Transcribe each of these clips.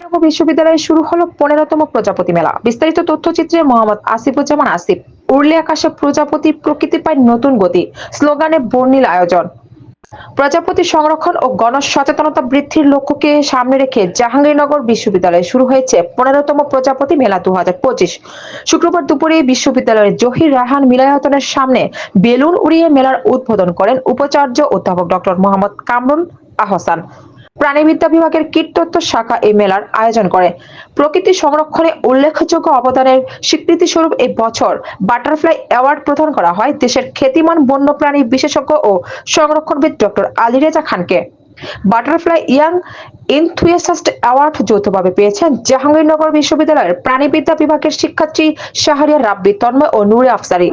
বিশ্ববিদ্যালয়ে শুরু হলো 15তম প্রজাপতি মেলা। বিস্তারিত তথ্যচিত্রে মোহাম্মদ আসিফুজ্জামান আসিফ। উড়লে আকাশে প্রজাপতি, প্রকৃতি পায় নতুন গতি স্লোগানে বর্ণিল আয়োজন। প্রজাপতি সংরক্ষণ ও গণসচেতনতা বৃদ্ধির লক্ষ্যকে সামনে রেখে জাহাঙ্গীরনগর বিশ্ববিদ্যালয়ে শুরু হয়েছে 15তম প্রজাপতি মেলা 2025। শুক্রবার দুপুরে বিশ্ববিদ্যালয়ের জহির রায়হান মিলনায়তনের সামনে বেলুন উড়িয়ে মেলার উদ্বোধন করেন উপাচার্য অধ্যাপক ডক্টর মোহাম্মদ কামরুল আহসান। প্রাণীবিদ্যা বিভাগের কীটতত্ত্ব শাখা এই মেলার আয়োজন করে। প্রকৃতি সংরক্ষণে উল্লেখযোগ্য অবদানের স্বীকৃতিস্বরূপ এই বছর বাটারফ্লাই অ্যাওয়ার্ড প্রদান করা হয় দেশের খ্যাতিমান বন্যপ্রাণী বিশেষজ্ঞ ও সংরক্ষণবিদ ডক্টর আলী রেজা খানকে। বাটারফ্লাই ইয়াং এনথুয়াসাস্ট অ্যাওয়ার্ড যৌথভাবে পেয়েছেন জাহাঙ্গীরনগর বিশ্ববিদ্যালয়ের প্রাণীবিদ্যা বিভাগের শিক্ষার্থী শাহরিয়ার রাব্বি তন্ময় ও নূরে আফসারি।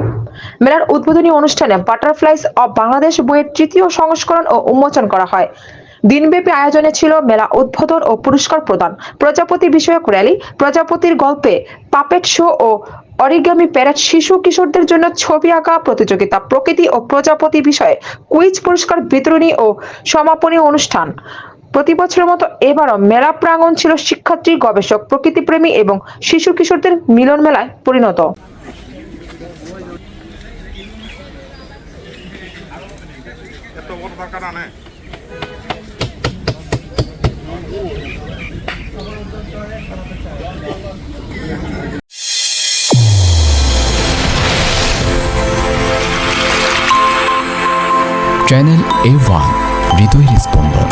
মেলার উদ্বোধনী অনুষ্ঠানে বাটারফ্লাইস অব বাংলাদেশ বইয়ের 3য় সংস্করণ ও উন্মোচন করা হয়। দিনব্যাপী আয়োজনে ছিল মেলা উদ্বোধন ও পুরস্কার প্রদান, প্রজাপতি বিষয়ক র্যালি, প্রজাপতির গল্পে পাপেট শো ও অরিগামি প্যারেড, শিশু কিশোরদের জন্য ছবি আঁকা প্রতিযোগিতা, প্রকৃতি ও প্রজাপতি বিষয়ে কুইজ, পুরস্কার বিতরণী ও সমাপনী অনুষ্ঠান। প্রতি বছরের মতো এবারও মেলা প্রাঙ্গণ ছিল শিক্ষার্থী, গবেষক, প্রকৃতিপ্রেমী এবং শিশু কিশোরদের মিলন মেলায় পরিণত। চ্যানেল A1 হৃদয়ের স্পন্দন।